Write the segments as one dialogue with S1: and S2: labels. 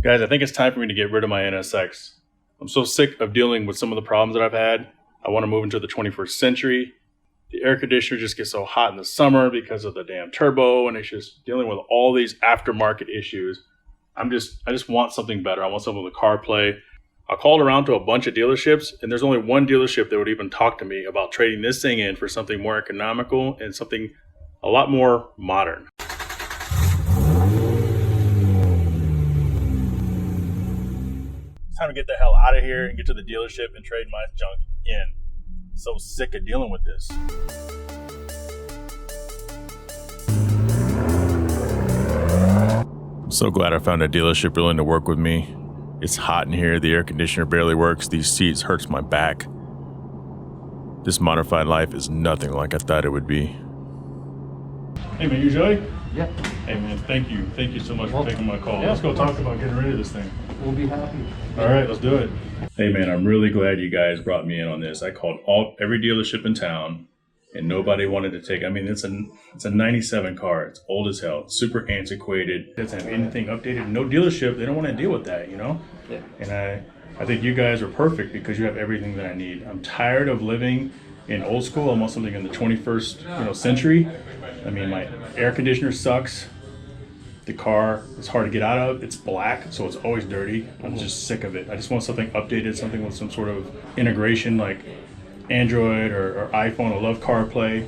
S1: Guys, I think it's time for me to get rid of my NSX. I'm so sick of dealing with some of the problems that I've had. I want to move into the 21st century. The air conditioner just gets so hot in the summer because of the damn turbo, and it's just dealing with all these aftermarket issues. I just want something better. I want something with CarPlay. I called around to a bunch of dealerships, and there's only one dealership that would even talk to me about trading this thing in for something more economical and something a lot more modern. It's time to get the hell out of here and get to the dealership and trade my junk in. So sick of dealing with this. I'm so glad I found a dealership willing to work with me. It's hot in here, the air conditioner barely works, these seats hurts my back. This modified life is nothing like I thought it would be. Hey man, you Jhae?
S2: Yeah.
S1: Hey man, thank you. Thank you so much for taking my call. Yeah, let's go talk about getting rid of this thing.
S2: We'll be happy.
S1: All right, let's do it. Hey man, I'm really glad you guys brought me in on this. I called every dealership in town and nobody wanted to take. I mean, it's a 97 car. It's old as hell. It's super antiquated. It doesn't have anything updated. No dealership, they don't want to deal with that, you know?
S2: Yeah.
S1: And I think you guys are perfect because you have everything that I need. I'm tired of living in old school. I want something in the 21st century. I mean, my air conditioner sucks. The car is hard to get out of. It's black, so it's always dirty. I'm just sick of it. I just want something updated, something with some sort of integration like Android or iPhone. I love CarPlay.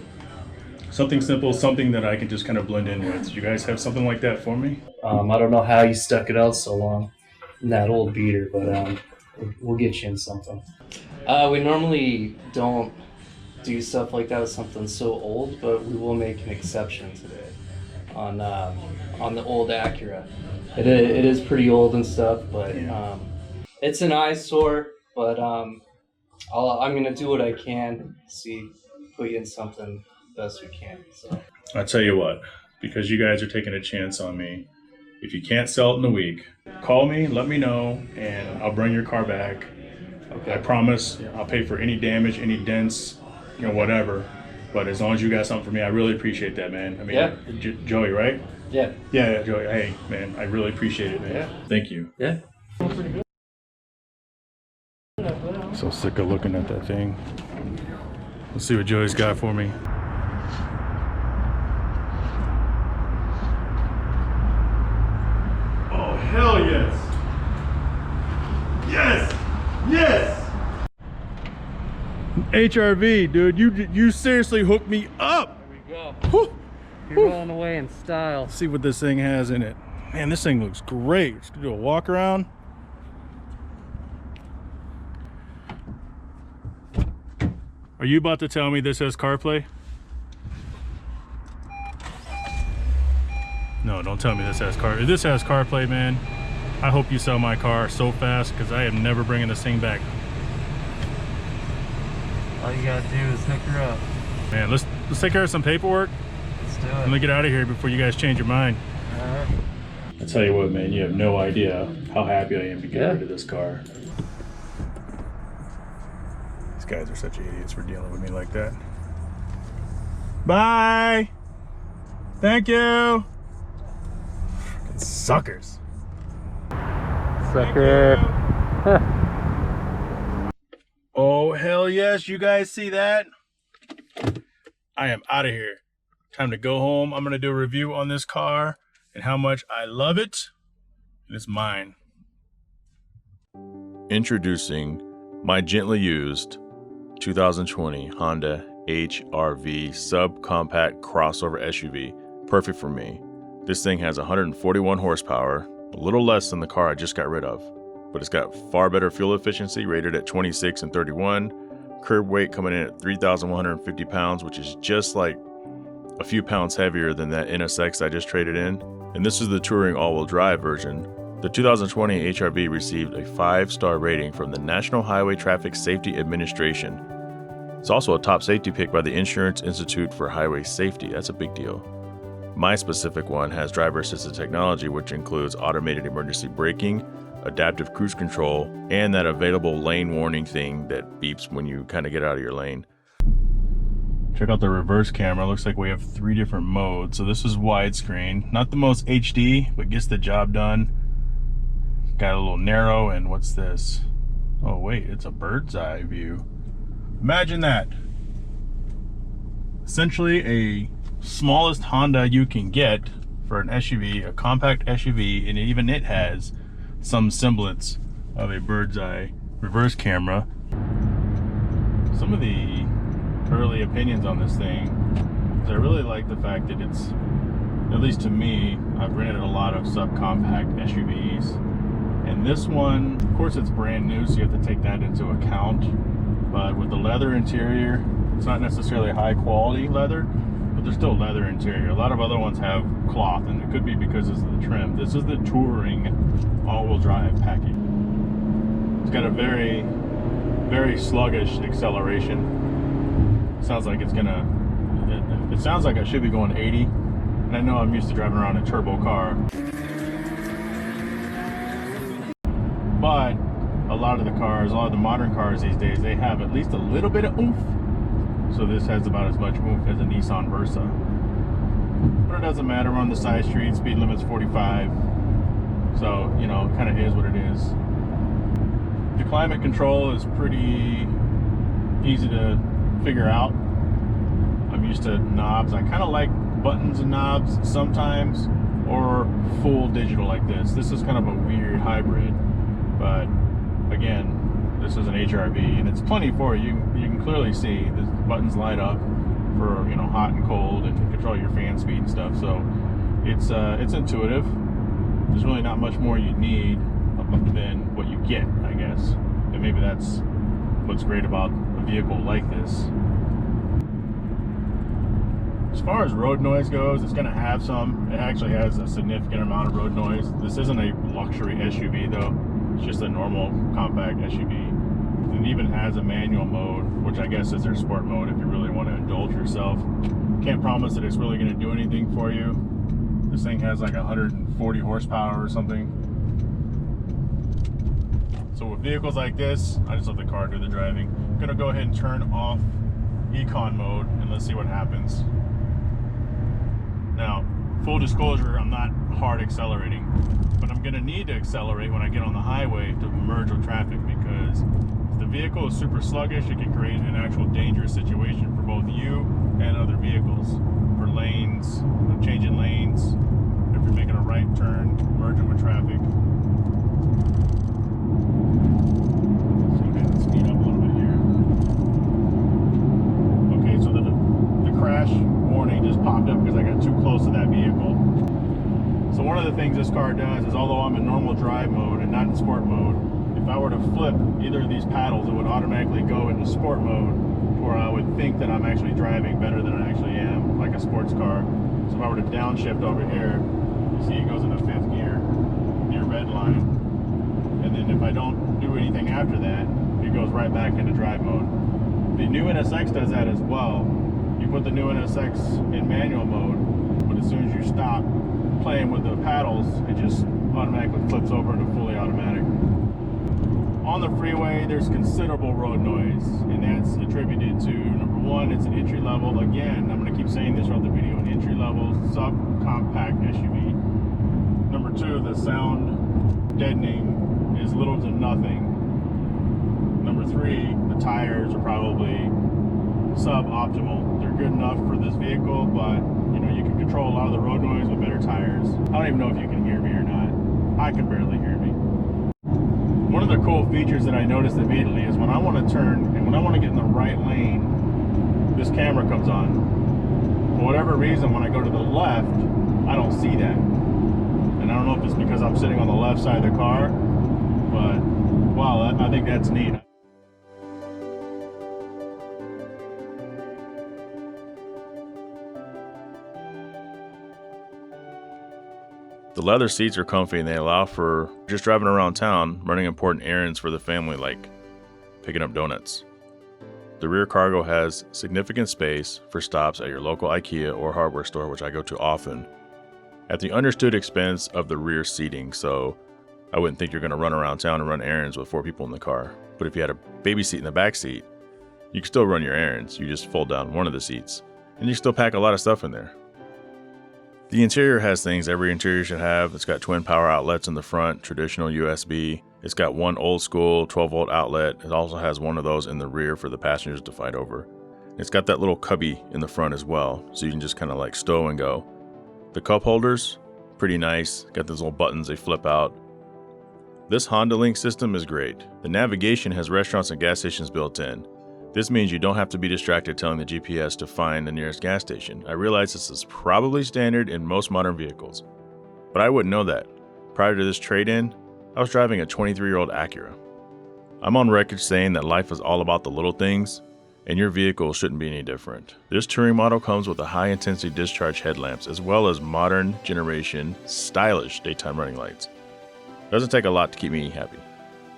S1: Something simple, something that I can just kind of blend in with. Do you guys have something like that for me?
S2: I don't know how you stuck it out so long in that old beater, but we'll get you in something. We normally don't do stuff like that with something so old, but we will make an exception today on the old Acura. It is pretty old and stuff, but it's an eyesore. But I'm gonna do what I can, put you in something best we can. So
S1: I'll tell you what, because you guys are taking a chance on me. If you can't sell it in a week, call me, let me know, and I'll bring your car back. Okay. I promise I'll pay for any damage, any dents, whatever. But as long as you got something for me, I really appreciate that, man. I mean, Joey, right?
S2: Yeah.
S1: Yeah, Joey. Hey, man, I really appreciate it, man.
S2: Yeah.
S1: Thank you.
S2: Yeah.
S1: So sick of looking at that thing. Let's see what Joey's got for me. Oh, hell yes! Yes! Yes! HRV, dude, you seriously hooked me up.
S2: There we go.
S1: Whew.
S2: You're rolling away in style.
S1: Let's see what this thing has in it. Man, this thing looks great. Let's do a walk around. Are you about to tell me this has CarPlay? No, don't tell me this has CarPlay. If this has CarPlay, man, I hope you sell my car so fast because I am never bringing this thing back.
S2: All you gotta do is hook her up.
S1: Man, let's take care of some paperwork.
S2: Let's do it.
S1: Let me get out of here before you guys change your mind.
S2: All right.
S1: I tell you what, man, you have no idea how happy I am to get rid of this car. These guys are such idiots for dealing with me like that. Bye. Thank you. Fucking suckers.
S2: Sucker.
S1: Oh, hell yes. You guys see that? I am out of here. Time to go home. I'm going to do a review on this car and how much I love it. And it's mine. Introducing my gently used 2020 Honda HRV subcompact crossover SUV. Perfect for me. This thing has 141 horsepower, a little less than the car I just got rid of. But it's got far better fuel efficiency, rated at 26 and 31. Curb weight coming in at 3,150 pounds, which is just like a few pounds heavier than that NSX I just traded in. And this is the touring all-wheel drive version. The 2020 HRV received a 5-star rating from the National Highway Traffic Safety Administration. It's also a top safety pick by the Insurance Institute for Highway Safety. That's a big deal. My specific one has driver-assisted technology, which includes automated emergency braking, adaptive cruise control, and that available lane warning thing that beeps when you kind of get out of your lane. Check out the reverse camera. Looks like we have 3 different modes. So this is widescreen, not the most HD, but gets the job done. Got a little narrow, and what's this? Oh wait, it's a bird's eye view. Imagine that. Essentially a smallest Honda you can get for an SUV, a compact SUV, and even it has some semblance of a bird's eye reverse camera. Some of the early opinions on this thing is I really like the fact that it's, at least to me, I've rented a lot of subcompact SUVs, and this one, of course it's brand new, so you have to take that into account, but with the leather interior, it's not necessarily high quality leather, but there's still leather interior. A lot of other ones have cloth, and it could be because of the trim. This is the touring all-wheel drive package. It's got a very, very sluggish acceleration. Sounds like it's gonna, it sounds like I should be going 80, and I know I'm used to driving around a turbo car. But a lot of the cars, a lot of the modern cars these days, they have at least a little bit of oomph. So this has about as much oomph as a Nissan Versa. But it doesn't matter, we're on the side street, speed limit's 45. So, you know, it kind of is what it is. The climate control is pretty easy to figure out. I'm used to knobs. I kind of like buttons and knobs sometimes, or full digital like this. This is kind of a weird hybrid, but again, this is an HRV, and it's plenty for you. You can clearly see the buttons light up for, you know, hot and cold, and control your fan speed and stuff. So it's intuitive. There's really not much more you need than what you get, I guess. And maybe that's what's great about a vehicle like this. As far as road noise goes, it's going to have some. It actually has a significant amount of road noise. This isn't a luxury SUV though. It's just a normal compact SUV. It even has a manual mode, which I guess is their sport mode if you really want to indulge yourself. Can't promise that it's really going to do anything for you. This thing has like 140 horsepower or something. So with vehicles like this, I just let the car do the driving. I'm going to go ahead and turn off Econ mode, and let's see what happens. Now, full disclosure, I'm not hard accelerating, but I'm going to need to accelerate when I get on the highway to merge with traffic, because if the vehicle is super sluggish, it can create an actual dangerous situation for both you and other vehicles. For lanes, changing lanes, if you're making a right turn, merging with traffic. So go ahead and speed up a little bit here. Okay, so the crash warning just popped up because I got too close to that vehicle. So one of the things this car does is, although I'm in normal drive mode and not in sport mode, if I were to flip either of these paddles, it would automatically go into sport mode, where I would think that I'm actually driving better than I actually am, like a sports car. So if I were to downshift over here, you see it goes into 5th gear, near red line. And then if I don't do anything after that, it goes right back into drive mode. The new NSX does that as well. You put the new NSX in manual mode, but as soon as you stop playing with the paddles, it just automatically flips over into fully automatic. On the freeway, there's considerable road noise, and that's attributed to, number one, it's an entry level. Again, I'm going to keep saying this throughout the video, an entry level subcompact SUV. Number two, the sound deadening is little to nothing. Number three, the tires are probably suboptimal. They're good enough for this vehicle, but you know, you can control a lot of the road noise with better tires. I don't even know if you can hear me or not. I can barely hear me. One of the cool features that I noticed immediately is when I want to turn and when I want to get in the right lane, this camera comes on. For whatever reason, when I go to the left, I don't see that. And I don't know if it's because I'm sitting on the left side of the car, but wow, I think that's neat. The leather seats are comfy, and they allow for just driving around town, running important errands for the family like picking up donuts. The rear cargo has significant space for stops at your local IKEA or hardware store, which I go to often, at the understood expense of the rear seating. So I wouldn't think you're going to run around town and run errands with 4 people in the car. But if you had a baby seat in the back seat, you can still run your errands. You just fold down one of the seats, and you still pack a lot of stuff in there. The interior has things every interior should have. It's got twin power outlets in the front, traditional USB. It's got one old school 12-volt outlet. It also has one of those in the rear for the passengers to fight over. It's got that little cubby in the front as well, so you can just kind of like stow and go. The cup holders, pretty nice. Got those little buttons, they flip out. This Honda Link system is great. The navigation has restaurants and gas stations built in. This means you don't have to be distracted telling the GPS to find the nearest gas station. I realize this is probably standard in most modern vehicles, but I wouldn't know that. Prior to this trade-in, I was driving a 23-year-old Acura. I'm on record saying that life is all about the little things, and your vehicle shouldn't be any different. This touring model comes with a high-intensity discharge headlamps as well as modern generation stylish daytime running lights. Doesn't take a lot to keep me happy.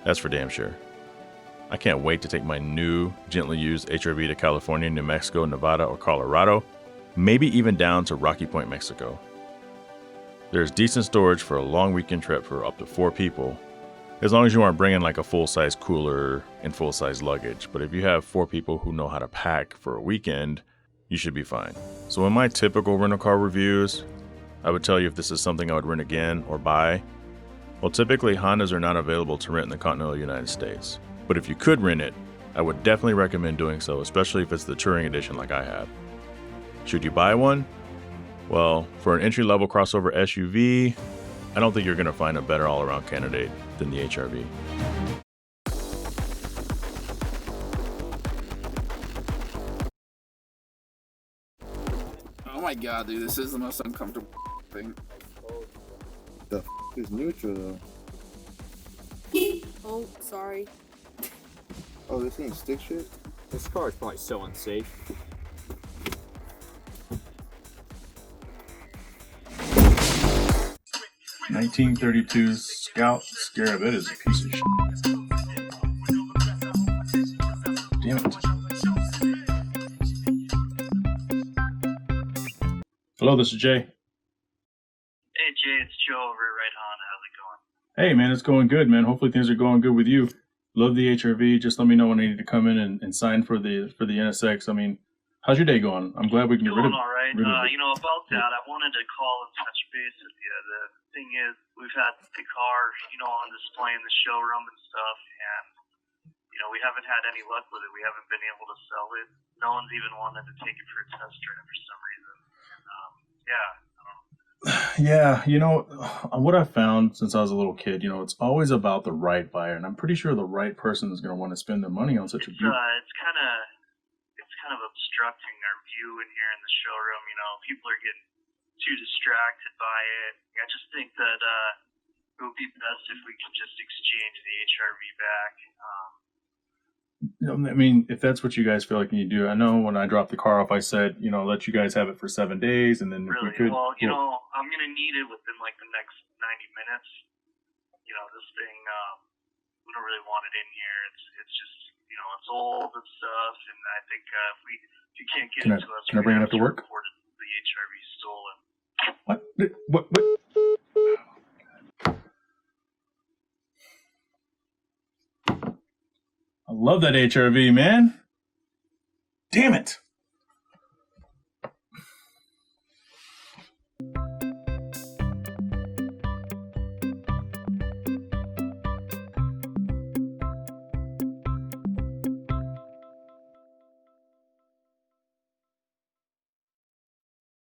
S1: That's for damn sure. I can't wait to take my new, gently used HRV to California, New Mexico, Nevada, or Colorado, maybe even down to Rocky Point, Mexico. There's decent storage for a long weekend trip for up to 4 people, as long as you aren't bringing like a full-size cooler and full-size luggage. But if you have 4 people who know how to pack for a weekend, you should be fine. So in my typical rental car reviews, I would tell you if this is something I would rent again or buy. Well, typically Hondas are not available to rent in the continental United States. But if you could rent it, I would definitely recommend doing so, especially if it's the Touring Edition like I have. Should you buy one? Well, for an entry-level crossover SUV, I don't think you're going to find a better all-around candidate than the HRV.
S3: Oh my god, dude, this is the most uncomfortable thing.
S4: The f is neutral though?
S5: Oh, sorry.
S4: Oh, this ain't stick shit?
S6: This car is probably so unsafe.
S1: (1932) Scout Scarab. It is a piece of shit. Damn it. Hello, this is Jhae.
S7: Hey Jay, it's Joe over at Red Honda. How's it going?
S1: Hey man, it's going good, man. Hopefully things are going good with you. Love the HRV. Just let me know when I need to come in and sign for the NSX. I mean, how's your day going? I'm glad we can get rid of
S7: Doing all right.
S1: rid of it.
S7: About that, I wanted to call and touch base with you. The thing is, we've had the car, on display in the showroom and stuff, and we haven't had any luck with it. We haven't been able to sell it. No one's even wanted to take it for a test drive for some reason. Yeah.
S1: Yeah, what I've found since I was a little kid, it's always about the right buyer, and I'm pretty sure the right person is going to want to spend their money on such a beautiful.
S7: It's kind of obstructing our view in here in the showroom. People are getting too distracted by it. I just think that it would be best if we could just exchange the HRV back.
S1: I mean, if that's what you guys feel like you do, I know when I dropped the car off, I said, let you guys have it for 7 days, and then if we
S7: Really?
S1: could.
S7: Well, I'm going to need it within like the next 90 minutes. This thing, we don't really want it in here. It's just, it's old and stuff, and I think if you can't get it to us,
S1: can I bring it after work?
S7: Report the HRV stolen.
S1: What? I love that HRV, man. Damn it.